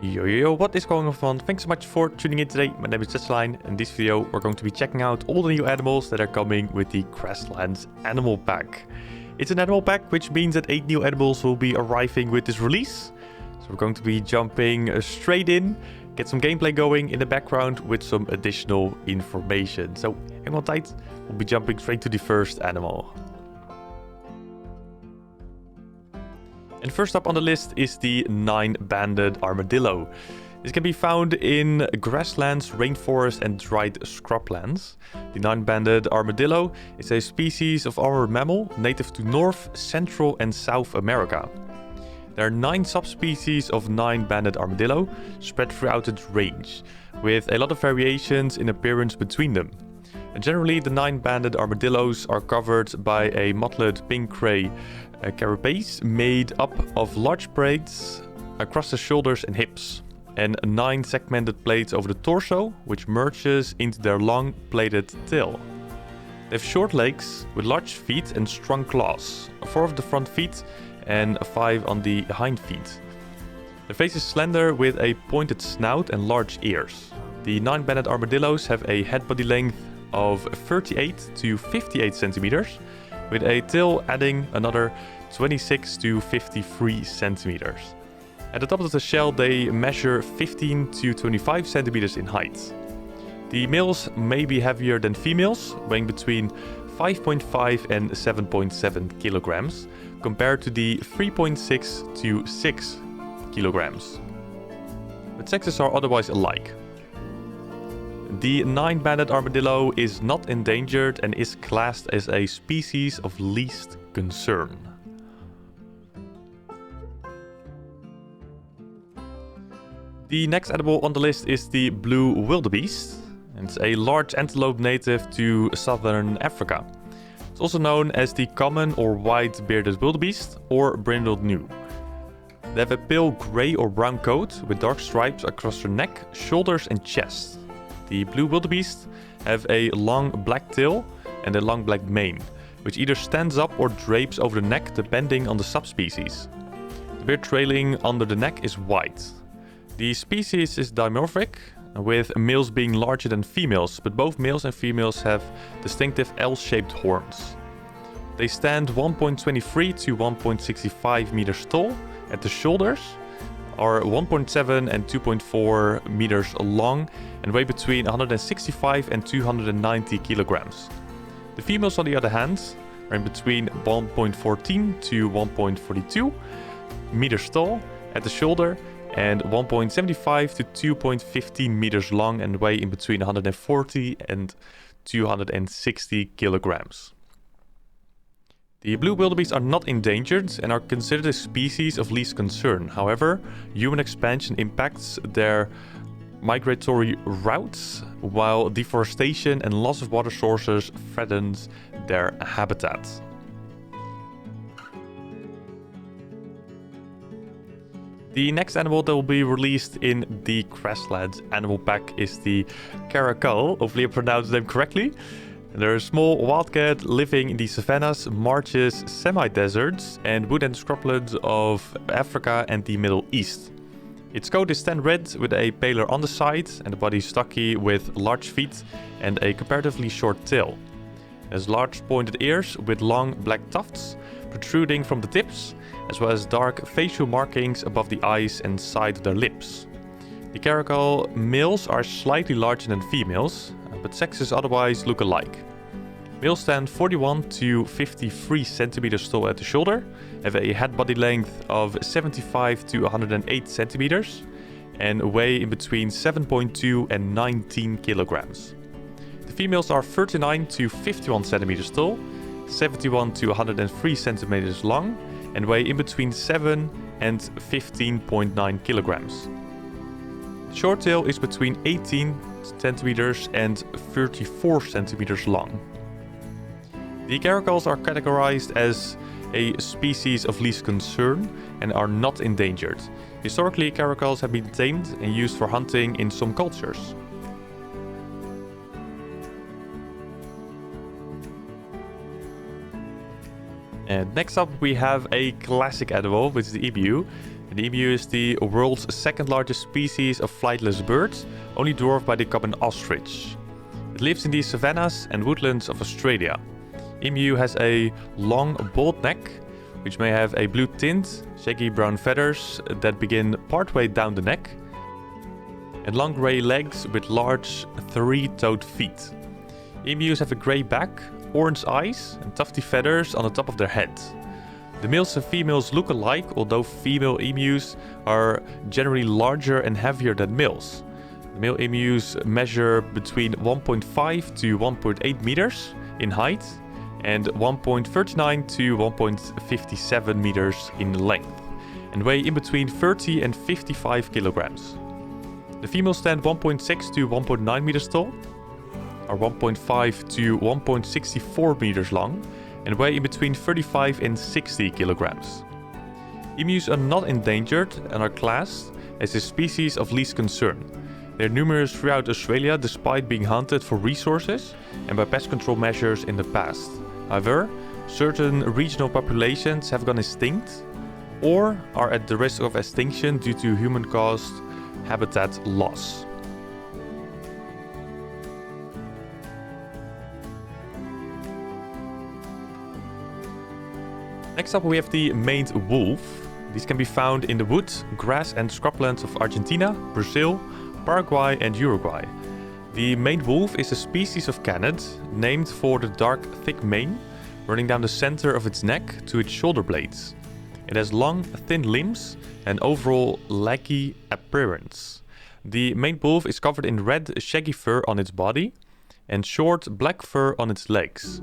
Yo, what is going on, everyone? Thanks so much for tuning in today. My name is Grasslands, and in this video we're going to be checking out all the new animals that are coming with the Grasslands Animal Pack. It's an animal pack, which means that 8 new animals will be arriving with this release. So we're going to be jumping straight in, get some gameplay going in the background with some additional information. So hang on tight, we'll be jumping straight to the first animal. And first up on the list is the 9-banded armadillo. This can be found in grasslands, rainforest and dried scrublands. The 9-banded armadillo is a species of our mammal native to North, Central and South America. There are 9 subspecies of 9-banded armadillo spread throughout its range, with a lot of variations in appearance between them. And generally, the 9-banded armadillos are covered by a mottled pink-grey carapace made up of large braids across the shoulders and hips, and 9 segmented plates over the torso, which merges into their long plated tail. They have short legs with large feet and strong claws, 4 of the front feet and 5 on the hind feet. The face is slender with a pointed snout and large ears. The 9-banded armadillos have a head body length of 38 to 58 centimeters, with a tail adding another 26 to 53 centimeters. At the top of the shell they measure 15 to 25 centimeters in height. The males may be heavier than females, weighing between 5.5 and 7.7 kilograms, compared to the 3.6 to 6 kilograms. But sexes are otherwise alike. The 9-banded armadillo is not endangered and is classed as a species of least concern. The next animal on the list is the blue wildebeest. It's a large antelope native to southern Africa. It's also known as the common or white-bearded wildebeest or brindled gnu. They have a pale grey or brown coat with dark stripes across their neck, shoulders and chest. The blue wildebeest have a long black tail and a long black mane, which either stands up or drapes over the neck depending on the subspecies. The beard trailing under the neck is white. The species is dimorphic, with males being larger than females, but both males and females have distinctive L-shaped horns. They stand 1.23 to 1.65 meters tall at the shoulders, are 1.7 and 2.4 meters long, and weigh between 165 and 290 kilograms. The females, on the other hand, are in between 1.14 to 1.42 meters tall at the shoulder, and 1.75 to 2.15 meters long, and weigh in between 140 and 260 kilograms. The blue wildebeest are not endangered and are considered a species of least concern. However, human expansion impacts their migratory routes, while deforestation and loss of water sources threatens their habitat. The next animal that will be released in the Grasslands Animal Pack is the Caracal. Hopefully I pronounced them correctly. They're a small wildcat living in the savannas, marshes, semi-deserts and woodland scrublands of Africa and the Middle East. Its coat is tan red with a paler underside, and the body is stocky with large feet and a comparatively short tail. It has large pointed ears with long black tufts protruding from the tips, as well as dark facial markings above the eyes and side of their lips. The Caracal males are slightly larger than females, but sexes otherwise look alike. Males stand 41 to 53 centimeters tall at the shoulder, have a head body length of 75 to 108 centimeters, and weigh in between 7.2 and 19 kilograms. The females are 39 to 51 centimeters tall, 71 to 103 centimeters long, and weigh in between 7 and 15.9 kilograms. The short tail is between 18 centimeters and 34 centimeters long. The caracals are categorized as a species of least concern and are not endangered. Historically, caracals have been tamed and used for hunting in some cultures. And next up we have a classic animal, which is the emu. And the emu is the world's second largest species of flightless birds, only dwarfed by the common ostrich. It lives in the savannas and woodlands of Australia. Emu has a long, bald neck, which may have a blue tint, shaggy brown feathers that begin partway down the neck, and long grey legs with large, three-toed feet. Emus have a grey back, orange eyes, and tufty feathers on the top of their head. The males and females look alike, although female emus are generally larger and heavier than males. The male emus measure between 1.5 to 1.8 meters in height and 1.39 to 1.57 meters in length, and weigh in between 30 and 55 kilograms. The females stand 1.6 to 1.9 meters tall, are 1.5 to 1.64 meters long, and weigh in between 35 and 60 kilograms. Emus are not endangered and are classed as a species of least concern. They are numerous throughout Australia despite being hunted for resources and by pest control measures in the past. However, certain regional populations have gone extinct or are at the risk of extinction due to human-caused habitat loss. Next up we have the maned wolf. These can be found in the wood, grass and scrublands of Argentina, Brazil, Paraguay and Uruguay. The maned wolf is a species of canid named for the dark, thick mane running down the center of its neck to its shoulder blades. It has long, thin limbs and overall leggy appearance. The maned wolf is covered in red, shaggy fur on its body and short, black fur on its legs.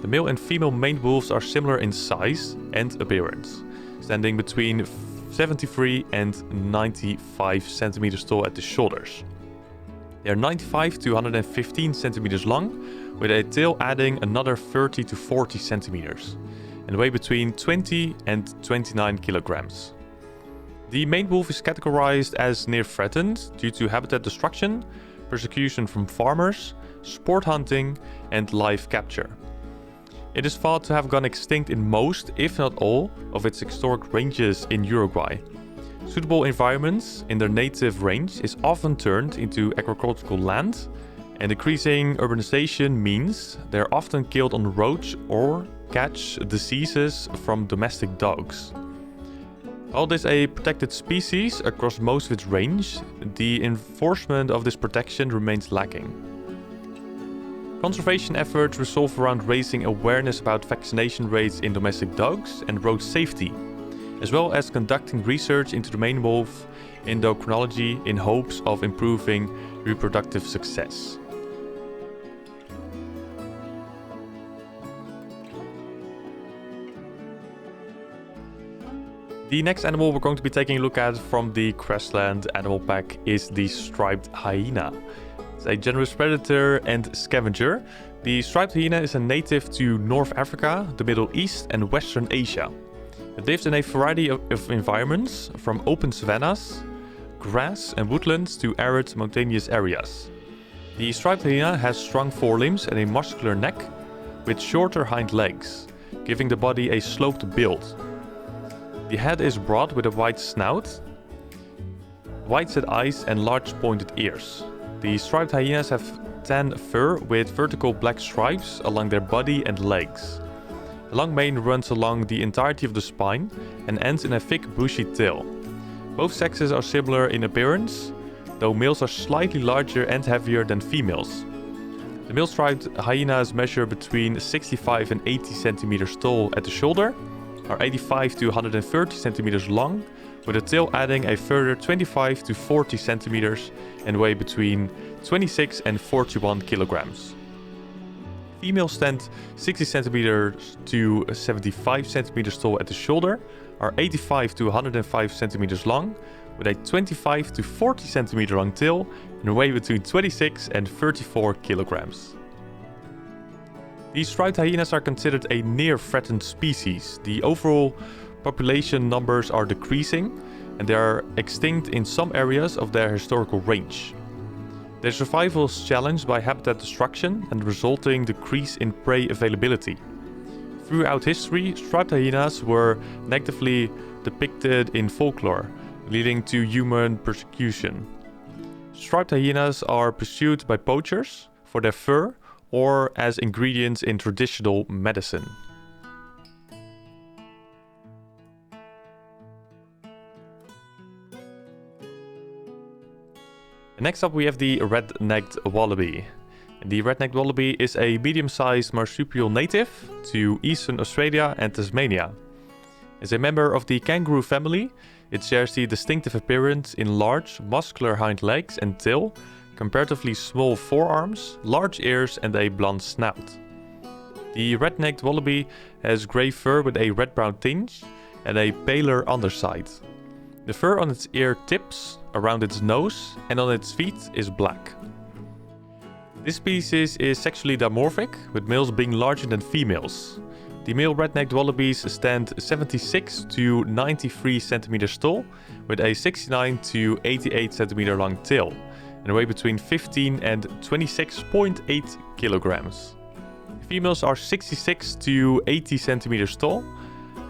The male and female maned wolves are similar in size and appearance, standing between 73 and 95 centimeters tall at the shoulders. They are 95 to 115 centimeters long, with a tail adding another 30 to 40 centimeters, and weigh between 20 and 29 kilograms. The maned wolf is categorized as near threatened due to habitat destruction, persecution from farmers, sport hunting, and live capture. It is thought to have gone extinct in most, if not all, of its historic ranges in Uruguay. Suitable environments in their native range is often turned into agricultural land, and increasing urbanization means they are often killed on roads or catch diseases from domestic dogs. While this is a protected species across most of its range, the enforcement of this protection remains lacking. Conservation efforts revolve around raising awareness about vaccination rates in domestic dogs and road safety, as well as conducting research into the maned wolf endocrinology in hopes of improving reproductive success. The next animal we're going to be taking a look at from the Grasslands Animal Pack is the striped hyena. It's a generous predator and scavenger. The striped hyena is a native to North Africa, the Middle East and Western Asia. It lives in a variety of environments, from open savannas, grass and woodlands to arid mountainous areas. The striped hyena has strong forelimbs and a muscular neck with shorter hind legs, giving the body a sloped build. The head is broad with a wide snout, wide set eyes and large pointed ears. The striped hyenas have tan fur with vertical black stripes along their body and legs. A long mane runs along the entirety of the spine and ends in a thick bushy tail. Both sexes are similar in appearance, though males are slightly larger and heavier than females. The male striped hyenas measure between 65 and 80 centimeters tall at the shoulder, are 85 to 130 centimeters long, with a tail adding a further 25 to 40 centimeters and weigh between 26 and 41 kilograms. Females stand 60 centimeters to 75 centimeters tall at the shoulder, are 85 to 105 centimeters long, with a 25 to 40 centimeter long tail and weigh between 26 and 34 kilograms. These striped hyenas are considered a near-threatened species. The overall population numbers are decreasing and they are extinct in some areas of their historical range. Their survival is challenged by habitat destruction and resulting decrease in prey availability. Throughout history, striped hyenas were negatively depicted in folklore, leading to human persecution. Striped hyenas are pursued by poachers for their fur or as ingredients in traditional medicine. Next up we have the red-necked wallaby. The red-necked wallaby is a medium-sized marsupial native to eastern Australia and Tasmania. As a member of the kangaroo family, it shares the distinctive appearance in large, muscular hind legs and tail, comparatively small forearms, large ears and a blunt snout. The red-necked wallaby has grey fur with a red-brown tinge and a paler underside. The fur on its ear tips, around its nose and on its feet is black. This species is sexually dimorphic, with males being larger than females. The male red-necked wallabies stand 76 to 93 centimeters tall, with a 69 to 88 centimeter long tail, and weigh between 15 and 26.8 kilograms. Females are 66 to 80 centimeters tall,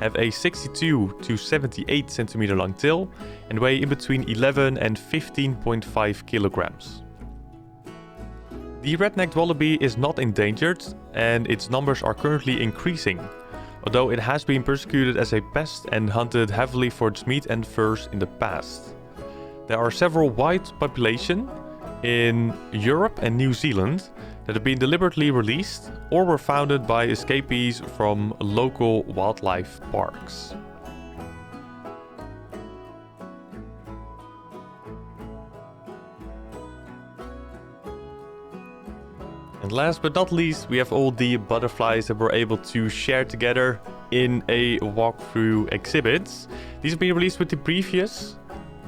have a 62 to 78 centimeter long tail, and weigh in between 11 and 15.5 kilograms. The red-necked wallaby is not endangered, and its numbers are currently increasing, although it has been persecuted as a pest and hunted heavily for its meat and furs in the past. There are several wild populations in Europe and New Zealand that have been deliberately released or were founded by escapees from local wildlife parks. And last but not least, we have all the butterflies that we're able to share together in a walkthrough exhibit. These have been released with the previous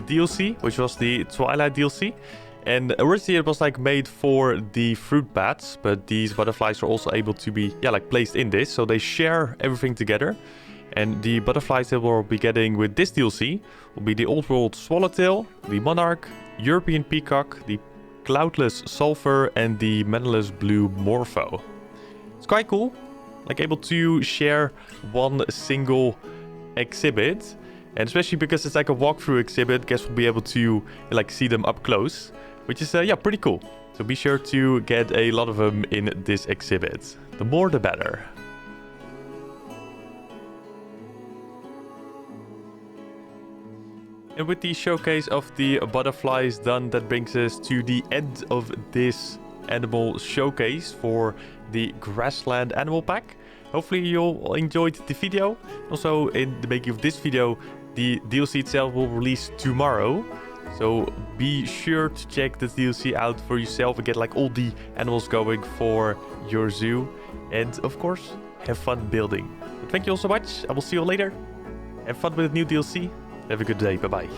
DLC, which was the Twilight DLC. And originally it was like made for the fruit bats, but these butterflies are also able to be placed in this, so they share everything together. And the butterflies that we'll be getting with this DLC will be the Old World Swallowtail, the Monarch, European Peacock, the Cloudless Sulphur and the Menelaus blue Morpho. It's quite cool, like able to share one single exhibit, and especially because it's like a walkthrough exhibit, guess we'll be able to see them up close, which is pretty cool. So be sure to get a lot of them in this exhibit. The more the better. And with the showcase of the butterflies done, that brings us to the end of this animal showcase for the Grassland Animal Pack. Hopefully you all enjoyed the video. Also, in the making of this video, the DLC itself will release tomorrow. So be sure to check this DLC out for yourself and get all the animals going for your zoo. And of course, have fun building. But thank you all so much. I will see you all later. Have fun with the new DLC. Have a good day. Bye-bye.